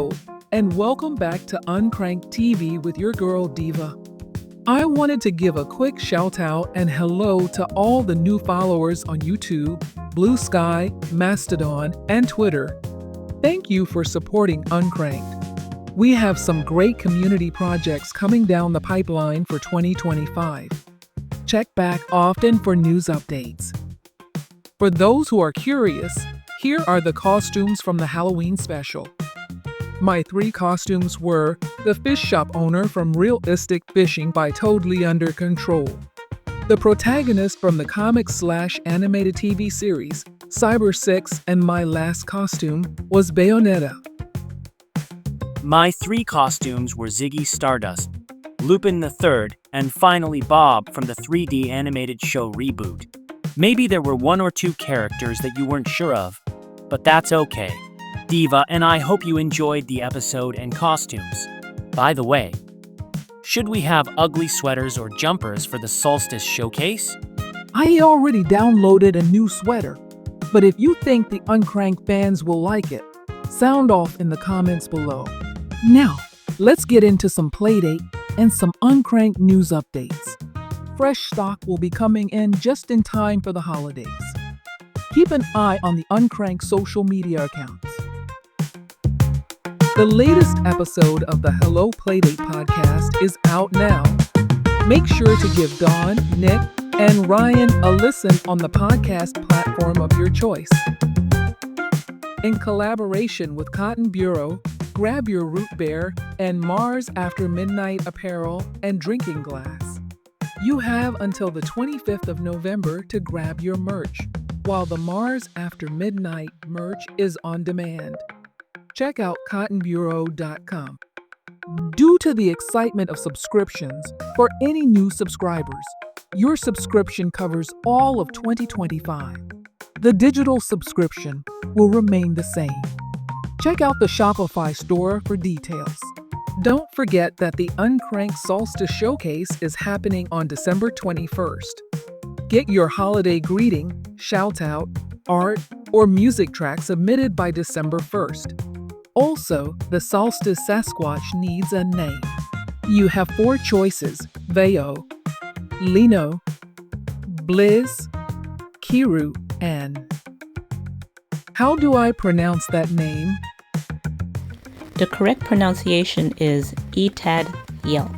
Hello, and welcome back to Uncrank'd TV with your girl D.I.V.A. I wanted to give a quick shout out and hello to all the new followers on YouTube, Blue Sky, Mastodon, and Twitter. Thank you for supporting Uncrank'd. We have some great community projects coming down the pipeline for 2025. Check back often for news updates. For those who are curious, here are the costumes from the Halloween special. My 3 costumes were the fish shop owner from Realistic Fishing by Totally Under Control, the protagonist from the comic/animated TV series Cyber 6, and my last costume was Bayonetta. My 3 costumes were Ziggy Stardust, Lupin III, and finally Bob from the 3D animated show Reboot. Maybe there were 1 or 2 characters that you weren't sure of, but that's okay. D.I.V.A. and I hope you enjoyed the episode and costumes. By the way, should we have ugly sweaters or jumpers for the Solstice showcase? I already downloaded a new sweater, but if you think the Uncrank'd fans will like it, sound off in the comments below. Now, let's get into some Playdate and some Uncrank'd news updates. Fresh stock will be coming in just in time for the holidays. Keep an eye on the Uncrank'd social media accounts. The latest episode of the Hello Playdate Podcast is out now. Make sure to give Dawn, Nick, and Ryan a listen on the podcast platform of your choice. In collaboration with Cotton Bureau, grab your root beer and Mars After Midnight apparel and drinking glass. You have until the 25th of November to grab your merch, while the Mars After Midnight merch is on demand. Check out cottonbureau.com. Due to the excitement of subscriptions for any new subscribers, your subscription covers all of 2025. The digital subscription will remain the same. Check out the Shopify store for details. Don't forget that the Uncrank'd Solstice Showcase is happening on December 21st. Get your holiday greeting, shoutout, art, or music track submitted by December 1st. Also, the Solstice Sasquatch needs a name. You have 4 choices: Veo, Lino, Blizz, Kiru, and... How do I pronounce that name? The correct pronunciation is Etad Yelp.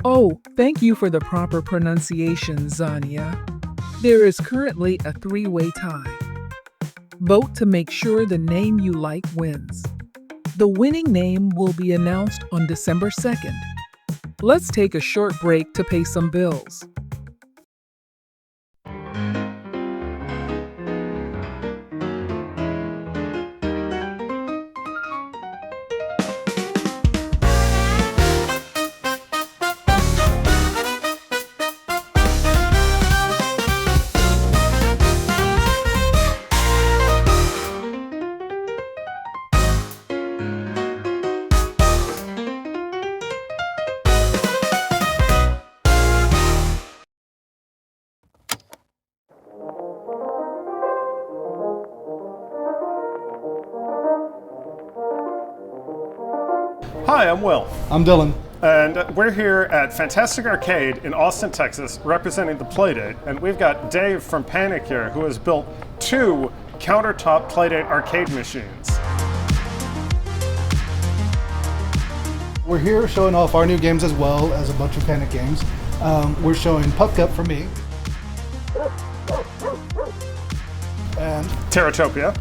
Oh, thank you for the proper pronunciation, Zania. There is currently a 3-way tie. Vote to make sure the name you like wins. The winning name will be announced on December 2nd. Let's take a short break to pay some bills. Hi, I'm Will. I'm Dylan. And we're here at Fantastic Arcade in Austin, Texas, representing the Playdate. And we've got Dave from Panic here, who has built 2 countertop Playdate arcade machines. We're here showing off our new games as well as a bunch of Panic games. We're showing Puck Up for me. And Terratopia.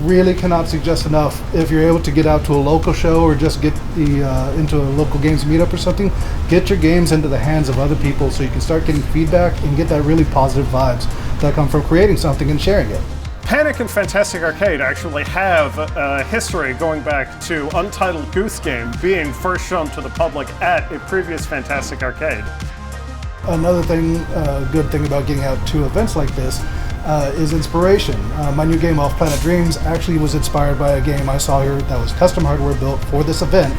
really cannot suggest enough, if you're able to get out to a local show or just get into a local games meetup or something, get your games into the hands of other people so you can start getting feedback and get that really positive vibes that come from creating something and sharing it. Panic and Fantastic Arcade actually have a history going back to Untitled Goose Game being first shown to the public at a previous Fantastic Arcade. Another thing, good thing about getting out to events like this is inspiration. My new game, Off Planet Dreams, actually was inspired by a game I saw here that was custom hardware built for this event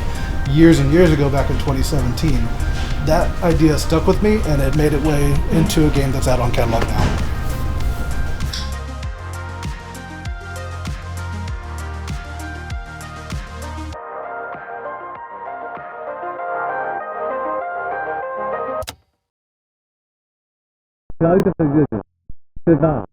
years and years ago back in 2017. That idea stuck with me and it made its way into a game that's out on catalog now. D.I.V.A.S D.E.V.A.N.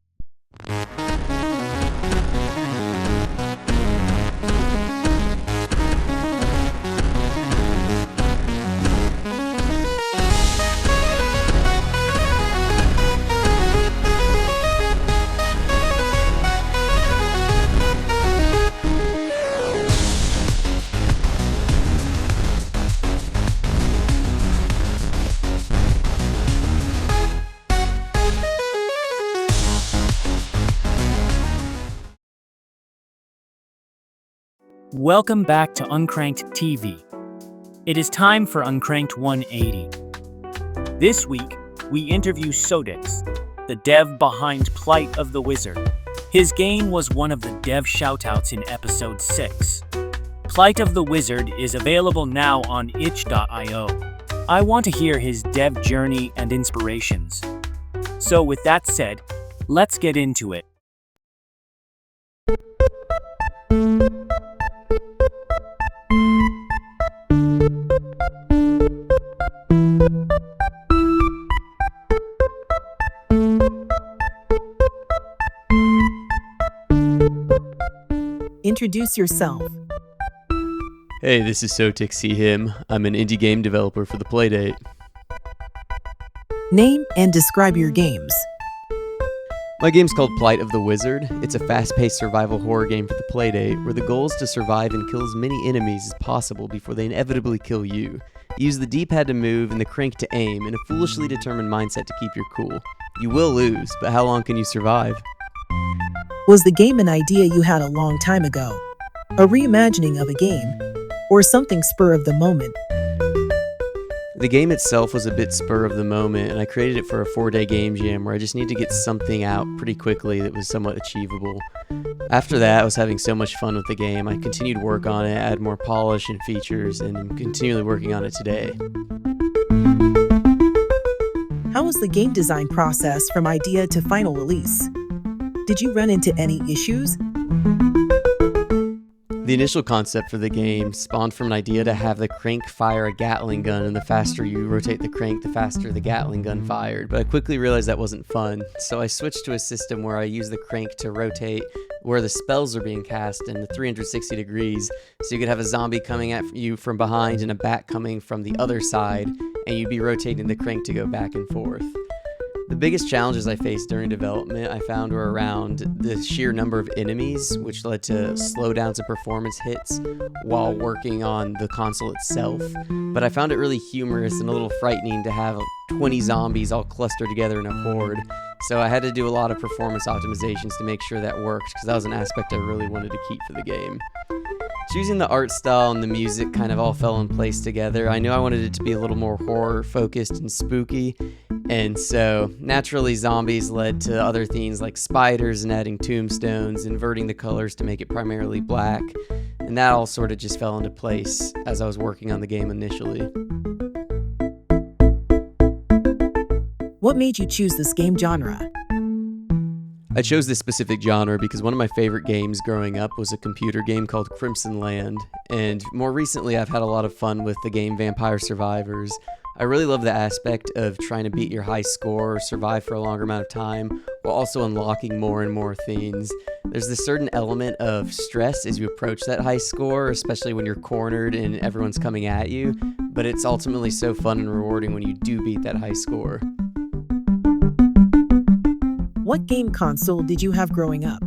Welcome back to Uncrank'd TV. It is time for Uncrank'd 180. This week, we interview Sotix, the dev behind Plight of the Wizard. His game was one of the dev shoutouts in episode 6. Plight of the Wizard is available now on itch.io. I want to hear his dev journey and inspirations. So with that said, let's get into it. Introduce yourself. Hey, this is Sotix, him. I'm an indie game developer for the Playdate. Name and describe your games. My game's called Plight of the Wizard. It's a fast-paced survival horror game for the Playdate, where the goal is to survive and kill as many enemies as possible before they inevitably kill you. You use the D-pad to move and the crank to aim, and a foolishly determined mindset to keep your cool. You will lose, but how long can you survive? Was the game an idea you had a long time ago? A reimagining of a game? Or something spur of the moment? The game itself was a bit spur of the moment, and I created it for a 4-day game jam where I just needed to get something out pretty quickly that was somewhat achievable. After that, I was having so much fun with the game, I continued to work on it, add more polish and features, and I'm continually working on it today. How was the game design process from idea to final release? Did you run into any issues? The initial concept for the game spawned from an idea to have the crank fire a Gatling gun, and the faster you rotate the crank, the faster the Gatling gun fired. But I quickly realized that wasn't fun, so I switched to a system where I use the crank to rotate where the spells are being cast in the 360 degrees, so you could have a zombie coming at you from behind and a bat coming from the other side, and you'd be rotating the crank to go back and forth. The biggest challenges I faced during development I found were around the sheer number of enemies, which led to slowdowns of performance hits while working on the console itself. But I found it really humorous and a little frightening to have 20 zombies all clustered together in a horde. So I had to do a lot of performance optimizations to make sure that worked, because that was an aspect I really wanted to keep for the game. Choosing the art style and the music kind of all fell in place together. I knew I wanted it to be a little more horror focused and spooky, and so naturally zombies led to other themes like spiders and adding tombstones, inverting the colors to make it primarily black, and that all sort of just fell into place as I was working on the game initially. What made you choose this game genre? I chose this specific genre because one of my favorite games growing up was a computer game called Crimson Land, and more recently I've had a lot of fun with the game Vampire Survivors. I really love the aspect of trying to beat your high score or survive for a longer amount of time while also unlocking more and more things. There's this certain element of stress as you approach that high score, especially when you're cornered and everyone's coming at you, but it's ultimately so fun and rewarding when you do beat that high score. What game console did you have growing up?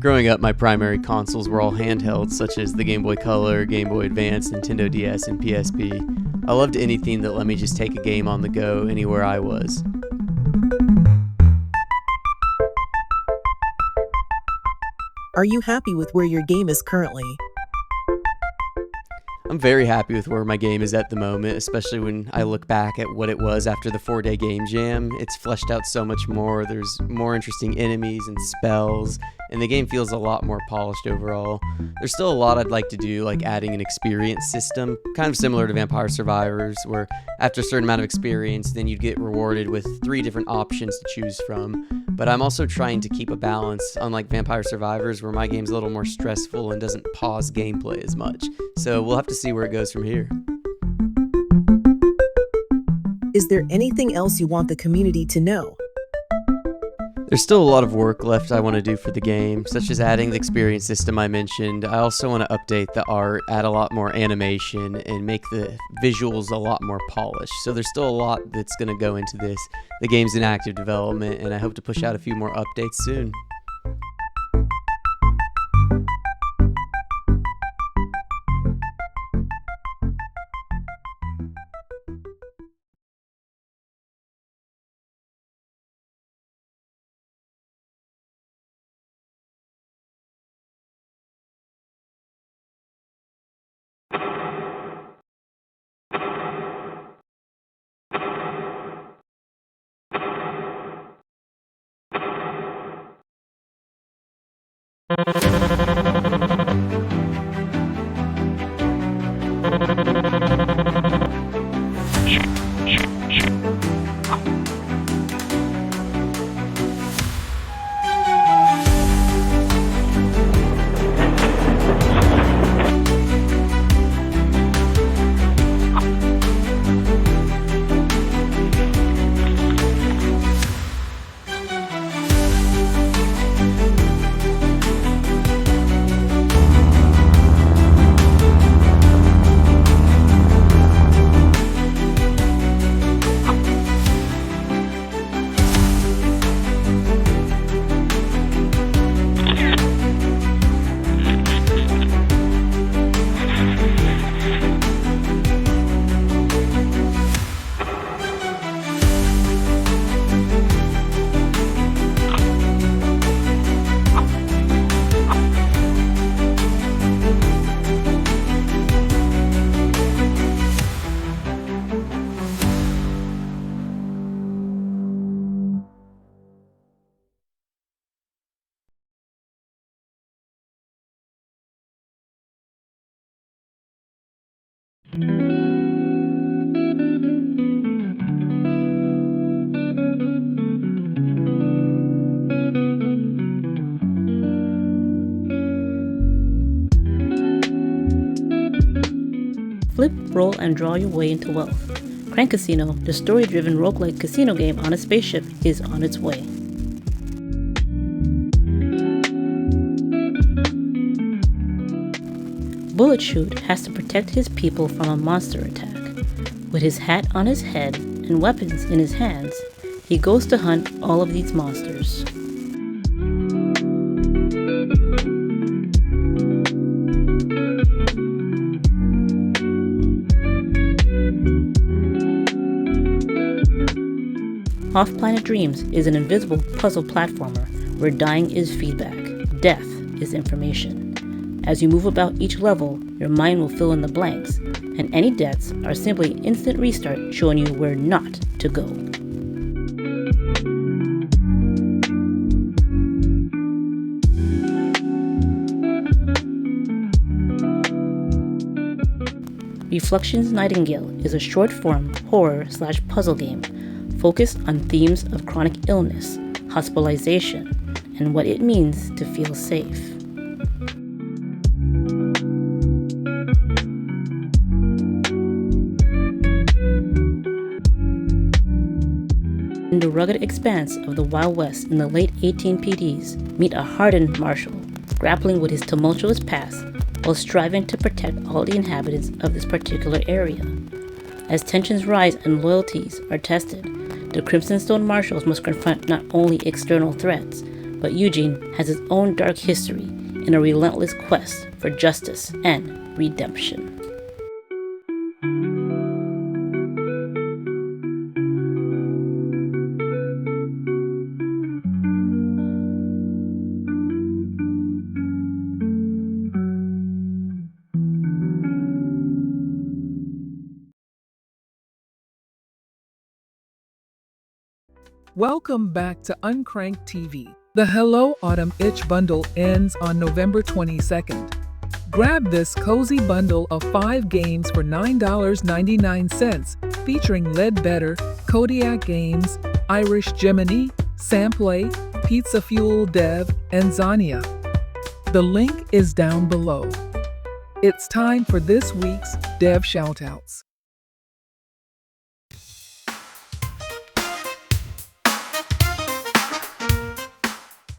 Growing up, my primary consoles were all handhelds, such as the Game Boy Color, Game Boy Advance, Nintendo DS, and PSP. I loved anything that let me just take a game on the go anywhere I was. Are you happy with where your game is currently? I'm very happy with where my game is at the moment, especially when I look back at what it was after the 4-day game jam. It's fleshed out so much more, there's more interesting enemies and spells, and the game feels a lot more polished overall. There's still a lot I'd like to do, like adding an experience system, kind of similar to Vampire Survivors, where after a certain amount of experience, then you'd get rewarded with 3 different options to choose from. But I'm also trying to keep a balance, unlike Vampire Survivors, where my game's a little more stressful and doesn't pause gameplay as much. So we'll have to see where it goes from here. Is there anything else you want the community to know? There's still a lot of work left I want to do for the game, such as adding the experience system I mentioned. I also want to update the art, add a lot more animation, and make the visuals a lot more polished. So there's still a lot that's going to go into this. The game's in active development, and I hope to push out a few more updates soon. Flip, roll, and draw your way into wealth. Crank Casino, the story-driven roguelike casino game on a spaceship, is on its way. Bullet Shoot has to protect his people from a monster attack. With his hat on his head and weapons in his hands, he goes to hunt all of these monsters. Off-Planet Dreams is an invisible puzzle platformer where dying is feedback, death is information. As you move about each level, your mind will fill in the blanks, and any deaths are simply instant restart showing you where not to go. Reflections Nightingale is a short-form horror/puzzle game focused on themes of chronic illness, hospitalization, and what it means to feel safe. In the rugged expanse of the Wild West in the late 18PDs, meet a hardened marshal, grappling with his tumultuous past while striving to protect all the inhabitants of this particular area. As tensions rise and loyalties are tested, the Crimson Stone Marshals must confront not only external threats, but Eugene has his own dark history in a relentless quest for justice and redemption. Welcome back to Uncrank'd TV. The Hello Autumn Itch bundle ends on November 22nd. Grab this cozy bundle of 5 games for $9.99, featuring Ledbetter, Kodiak Games, Irish Gemini, Samplay, Pizza Fuel Dev, and Zania. The link is down below. It's time for this week's Dev Shoutouts.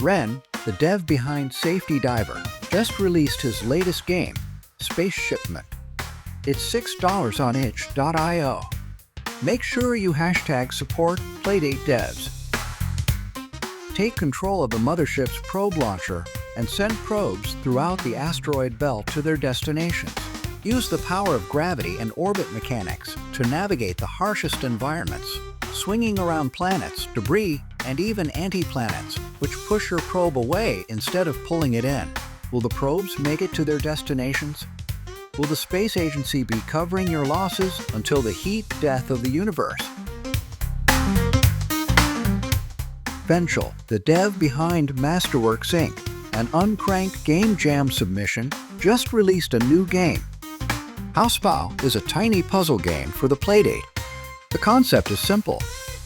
Ren, the dev behind Safety Diver, just released his latest game, Space Shipment. It's $6 on itch.io. Make sure you hashtag support Playdate Devs. Take control of the mothership's probe launcher and send probes throughout the asteroid belt to their destinations. Use the power of gravity and orbit mechanics to navigate the harshest environments, swinging around planets, debris, and even anti-planets, which push your probe away instead of pulling it in. Will the probes make it to their destinations? Will the space agency be covering your losses until the heat death of the universe? Fenchel, the dev behind Masterworks Inc., an Uncrank'd Game Jam submission, just released a new game. Housebau is a tiny puzzle game for the Playdate. The concept is simple.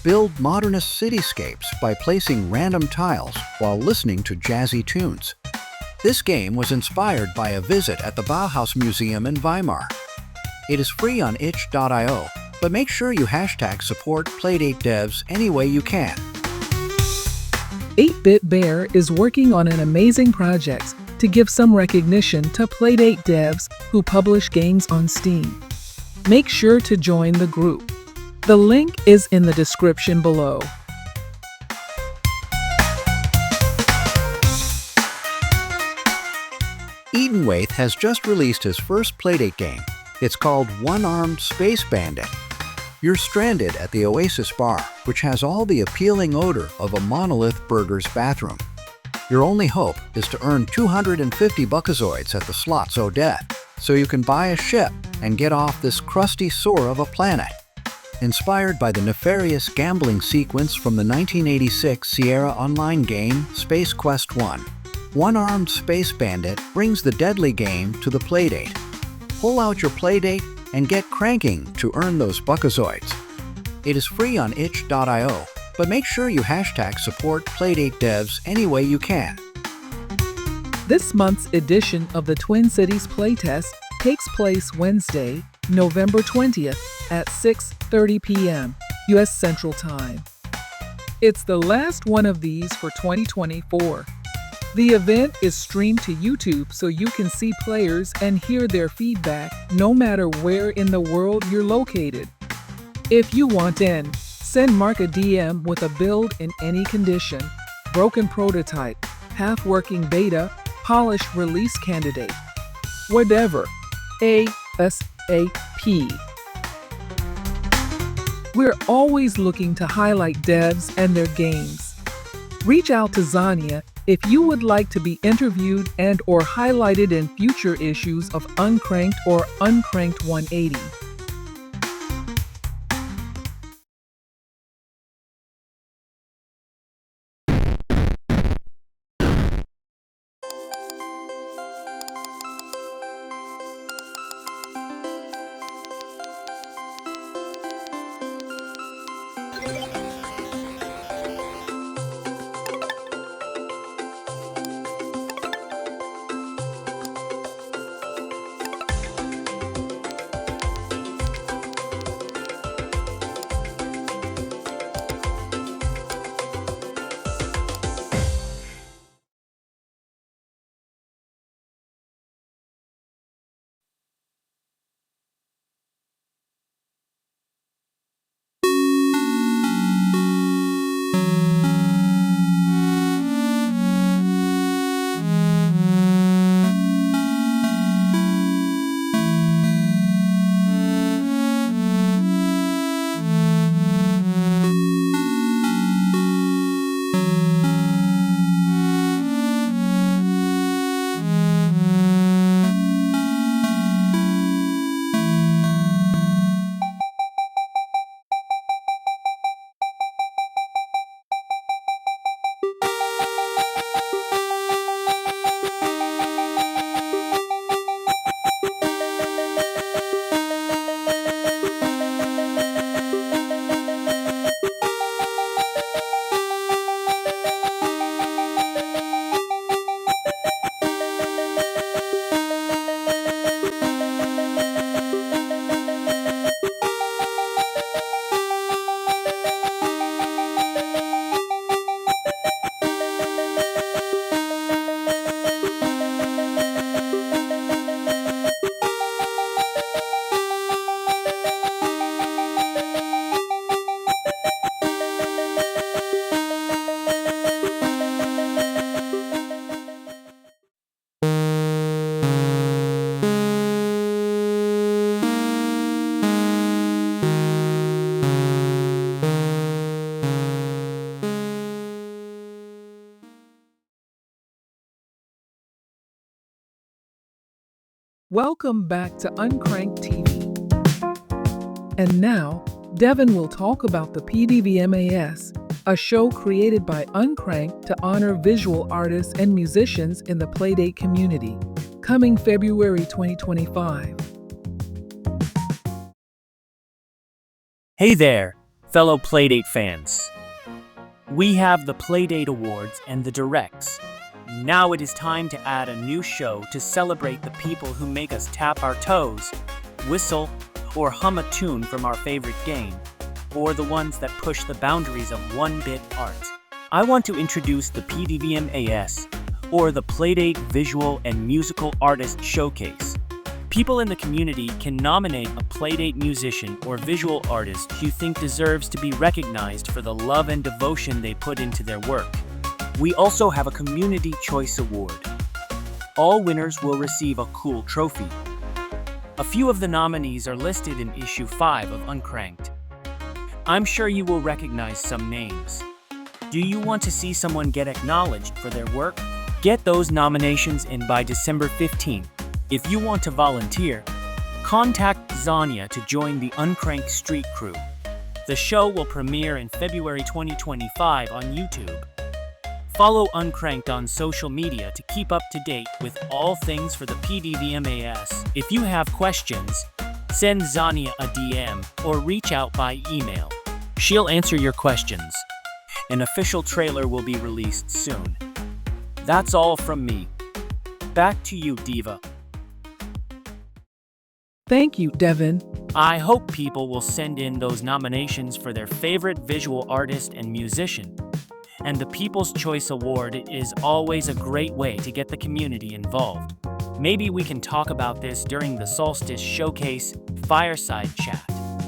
Build modernist cityscapes by placing random tiles while listening to jazzy tunes. This game was inspired by a visit at the Bauhaus Museum in Weimar. It is free on itch.io, but make sure you hashtag support Playdate Devs any way you can. 8-Bit Bear is working on an amazing project to give some recognition to Playdate devs who publish games on Steam. Make sure to join the group. The link is in the description below. Edenwaith has just released his first Playdate game. It's called One-Armed Space Bandit. You're stranded at the Oasis Bar, which has all the appealing odor of a monolith burger's bathroom. Your only hope is to earn 250 buckazoids at the Slots O' Death, so you can buy a ship and get off this crusty sore of a planet. Inspired by the nefarious gambling sequence from the 1986 Sierra Online game Space Quest 1, One-Armed Space Bandit brings the deadly game to the Playdate. Pull out your Playdate and get cranking to earn those buckazoids. It is free on itch.io, but make sure you hashtag support Playdate Devs any way you can. This month's edition of the Twin Cities Playtest takes place Wednesday, November 20th at 6:30 p.m. U.S. Central Time. It's the last one of these for 2024. The event is streamed to YouTube so you can see players and hear their feedback no matter where in the world you're located. If you want in, send Mark a DM with a build in any condition, broken prototype, half-working beta, polished release candidate, whatever. ASAP. We're always looking to highlight devs and their games. Reach out to Zania if you would like to be interviewed and or highlighted in future issues of Uncrank'd or Uncrank'd 180. Welcome back to Uncrank'd TV. And now, Devin will talk about the PDVMAS, a show created by Uncrank'd to honor visual artists and musicians in the Playdate community, coming February 2025. Hey there, fellow Playdate fans. We have the Playdate Awards and the Directs. Now it is time to add a new show to celebrate the people who make us tap our toes, whistle, or hum a tune from our favorite game, or the ones that push the boundaries of 1-bit art. I want to introduce the PDVMAS, or the Playdate Visual and Musical Artist Showcase. People in the community can nominate a Playdate musician or visual artist you think deserves to be recognized for the love and devotion they put into their work. We also have a Community Choice Award. All winners will receive a cool trophy. A few of the nominees are listed in Issue 5 of Uncrank'd. I'm sure you will recognize some names. Do you want to see someone get acknowledged for their work? Get those nominations in by December 15th. If you want to volunteer, contact Zania to join the Uncrank'd Street Crew. The show will premiere in February 2025 on YouTube. Follow Uncrank'd on social media to keep up to date with all things for the PDVMAS. If you have questions, send Zania a DM or reach out by email. She'll answer your questions. An official trailer will be released soon. That's all from me. Back to you, Diva. Thank you, Devin. I hope people will send in those nominations for their favorite visual artist and musician. And the People's Choice Award is always a great way to get the community involved. Maybe we can talk about this during the Solstice Showcase Fireside Chat.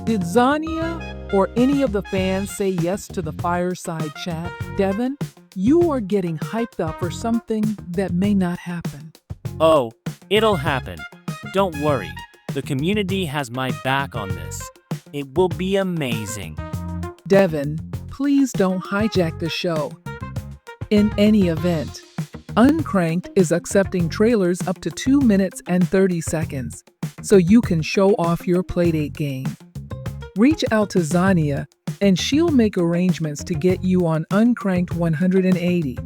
Did Zania or any of the fans say yes to the Fireside Chat? Devin, you are getting hyped up for something that may not happen. Oh, it'll happen. Don't worry. The community has my back on this. It will be amazing. Devin, please don't hijack the show. In any event, Uncrank'd is accepting trailers up to 2 minutes and 30 seconds, so you can show off your Playdate game. Reach out to Zania, and she'll make arrangements to get you on Uncrank'd 180.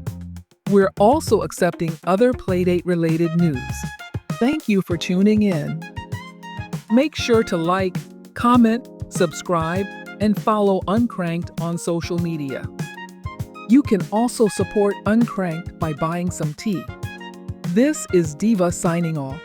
We're also accepting other Playdate-related news. Thank you for tuning in. Make sure to like, comment, subscribe, and follow Uncrank'd on social media. You can also support Uncrank'd by buying some tea. This is Diva signing off.